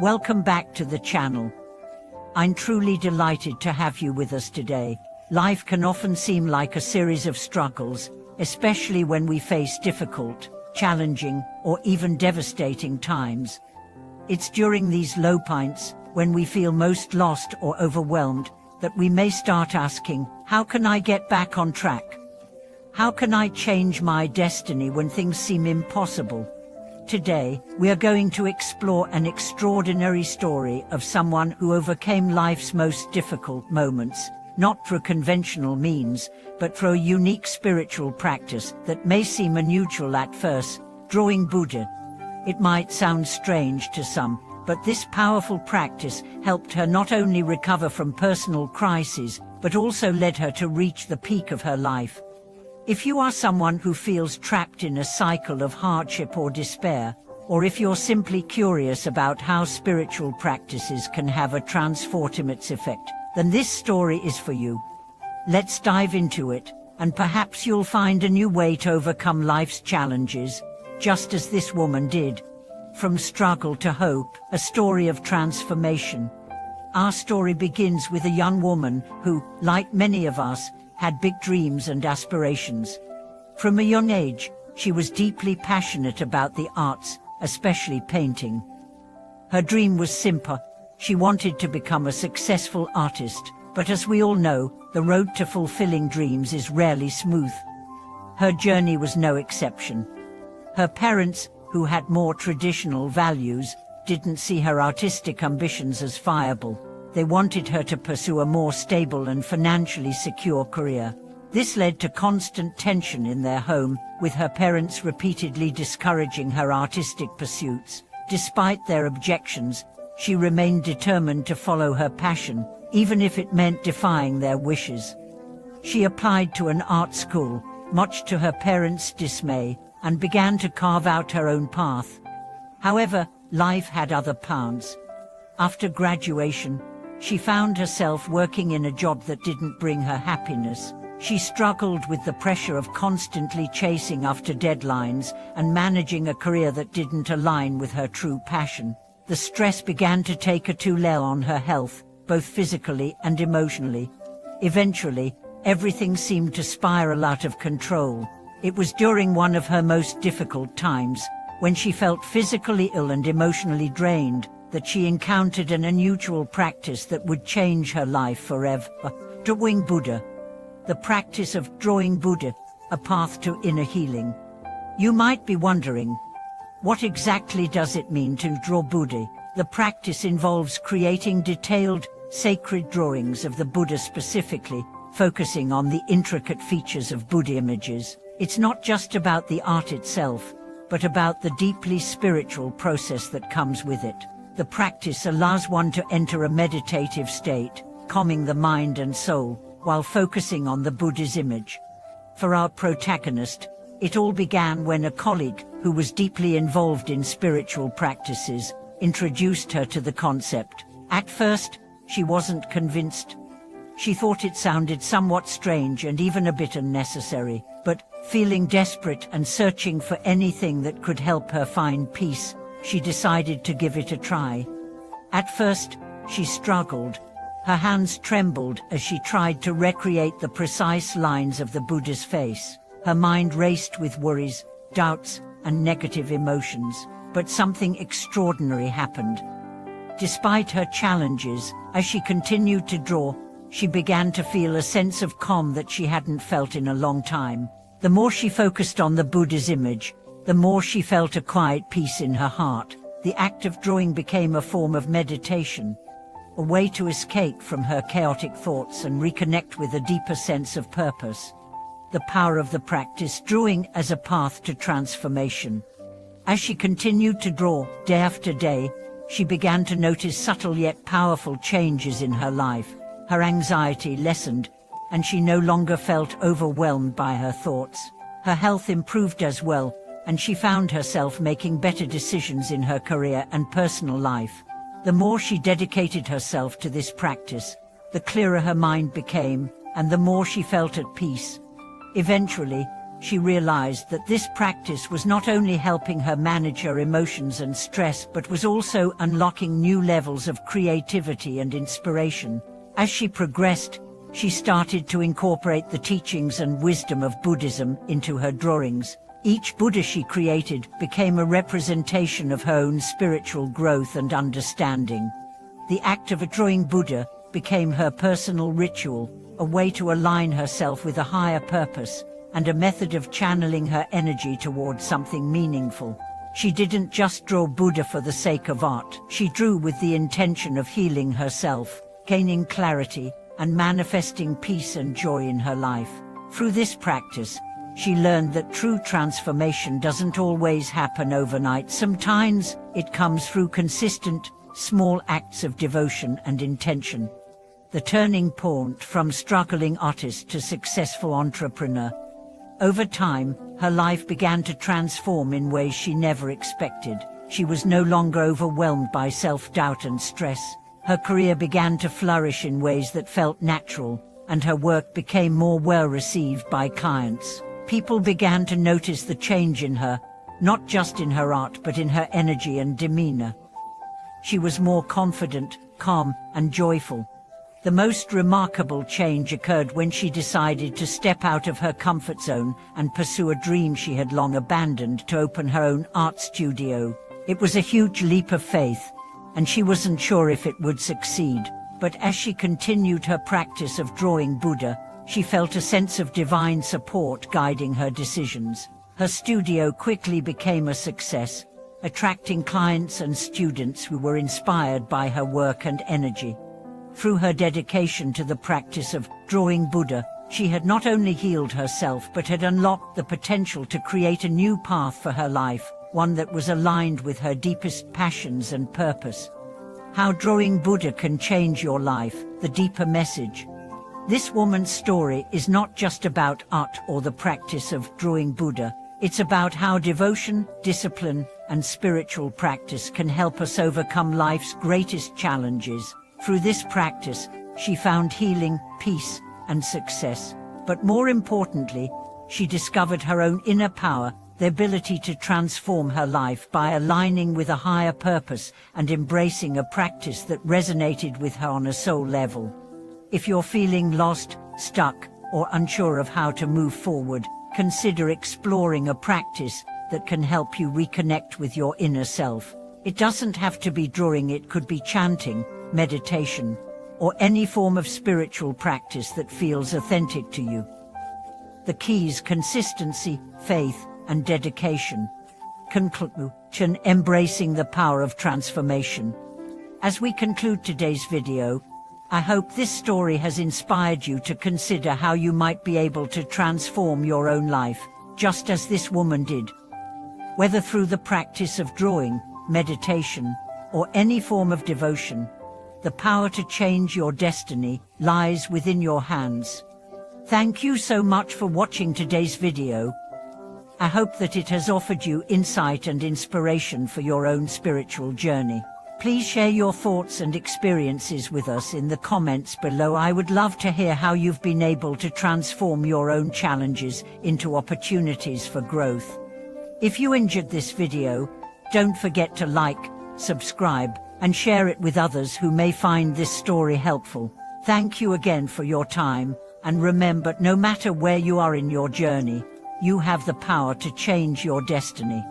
Welcome back to the channel. I'm truly delighted to have you with us today. Life can often seem like a series of struggles, especially when we face difficult, challenging, or even devastating times. It's during these low points, when we feel most lost or overwhelmed, that we may start asking, how can I get back on track? How can I change my destiny when things seem impossible? Today, we are going to explore an extraordinary story of someone who overcame life's most difficult moments, not through conventional means, but through a unique spiritual practice that may seem unusual at first, drawing Buddha. It might sound strange to some, but this powerful practice helped her not only recover from personal crises, but also led her to reach the peak of her life. If you are someone who feels trapped in a cycle of hardship or despair, or if you're simply curious about how spiritual practices can have a transformative effect, then this story is for you. Let's dive into it, and perhaps you'll find a new way to overcome life's challenges, just as this woman did. From struggle to hope, a story of transformation. Our story begins with a young woman who, like many of us, had big dreams and aspirations. From a young age, she was deeply passionate about the arts, especially painting. Her dream was simple. She wanted to become a successful artist, but as we all know, the road to fulfilling dreams is rarely smooth. Her journey was no exception. Her parents, who had more traditional values, didn't see her artistic ambitions as viable. They wanted her to pursue a more stable and financially secure career. This led to constant tension in their home, with her parents repeatedly discouraging her artistic pursuits. Despite their objections, she remained determined to follow her passion, even if it meant defying their wishes. She applied to an art school, much to her parents' dismay, and began to carve out her own path. However, life had other plans. After graduation, she found herself working in a job that didn't bring her happiness. She struggled with the pressure of constantly chasing after deadlines and managing a career that didn't align with her true passion. The stress began to take a toll on her health, both physically and emotionally. Eventually, everything seemed to spiral out of control. It was during one of her most difficult times, when she felt physically ill and emotionally drained, that she encountered an unusual practice that would change her life forever. Drawing Buddha. The practice of drawing Buddha, a path to inner healing. You might be wondering, what exactly does it mean to draw Buddha? The practice involves creating detailed, sacred drawings of the Buddha, specifically focusing on the intricate features of Buddha images. It's not just about the art itself, but about the deeply spiritual process that comes with it. The practice allows one to enter a meditative state, calming the mind and soul, while focusing on the Buddha's image. For our protagonist, it all began when a colleague, who was deeply involved in spiritual practices, introduced her to the concept. At first, she wasn't convinced. She thought it sounded somewhat strange and even a bit unnecessary, but, feeling desperate and searching for anything that could help her find peace, she decided to give it a try. At first, she struggled. Her hands trembled as she tried to recreate the precise lines of the Buddha's face. Her mind raced with worries, doubts, and negative emotions, but something extraordinary happened. Despite her challenges, as she continued to draw, she began to feel a sense of calm that she hadn't felt in a long time. The more she focused on the Buddha's image, the more she felt a quiet peace in her heart. The act of drawing became a form of meditation, a way to escape from her chaotic thoughts and reconnect with a deeper sense of purpose. The power of the practice, drawing as a path to transformation. As she continued to draw, day after day, she began to notice subtle yet powerful changes in her life. Her anxiety lessened, and she no longer felt overwhelmed by her thoughts. Her health improved as well, and she found herself making better decisions in her career and personal life. The more she dedicated herself to this practice, the clearer her mind became, and the more she felt at peace. Eventually, she realized that this practice was not only helping her manage her emotions and stress, but was also unlocking new levels of creativity and inspiration. As she progressed, she started to incorporate the teachings and wisdom of Buddhism into her drawings. Each Buddha she created became a representation of her own spiritual growth and understanding. The act of drawing Buddha became her personal ritual, a way to align herself with a higher purpose, and a method of channeling her energy towards something meaningful. She didn't just draw Buddha for the sake of art. She drew with the intention of healing herself, gaining clarity, and manifesting peace and joy in her life. Through this practice, she learned that true transformation doesn't always happen overnight. Sometimes it comes through consistent, small acts of devotion and intention. The turning point from struggling artist to successful entrepreneur. Over time, her life began to transform in ways she never expected. She was no longer overwhelmed by self-doubt and stress. Her career began to flourish in ways that felt natural, and her work became more well-received by clients. People began to notice the change in her, not just in her art but in her energy and demeanor. She was more confident, calm, and joyful. The most remarkable change occurred when she decided to step out of her comfort zone and pursue a dream she had long abandoned, to open her own art studio. It was a huge leap of faith, and she wasn't sure if it would succeed. But as she continued her practice of drawing Buddha, she felt a sense of divine support guiding her decisions. Her studio quickly became a success, attracting clients and students who were inspired by her work and energy. Through her dedication to the practice of drawing Buddha, she had not only healed herself but had unlocked the potential to create a new path for her life, one that was aligned with her deepest passions and purpose. How drawing Buddha can change your life, the deeper message. This woman's story is not just about art or the practice of drawing Buddha. It's about how devotion, discipline, and spiritual practice can help us overcome life's greatest challenges. Through this practice, she found healing, peace, and success. But more importantly, she discovered her own inner power, the ability to transform her life by aligning with a higher purpose and embracing a practice that resonated with her on a soul level. If you're feeling lost, stuck, or unsure of how to move forward, consider exploring a practice that can help you reconnect with your inner self. It doesn't have to be drawing, it could be chanting, meditation, or any form of spiritual practice that feels authentic to you. The keys: consistency, faith, and dedication. Conclusion: embracing the power of transformation. As we conclude today's video, I hope this story has inspired you to consider how you might be able to transform your own life, just as this woman did. Whether through the practice of drawing, meditation, or any form of devotion, the power to change your destiny lies within your hands. Thank you so much for watching today's video. I hope that it has offered you insight and inspiration for your own spiritual journey. Please share your thoughts and experiences with us in the comments below. I would love to hear how you've been able to transform your own challenges into opportunities for growth. If you enjoyed this video, don't forget to like, subscribe, and share it with others who may find this story helpful. Thank you again for your time, and remember, no matter where you are in your journey, you have the power to change your destiny.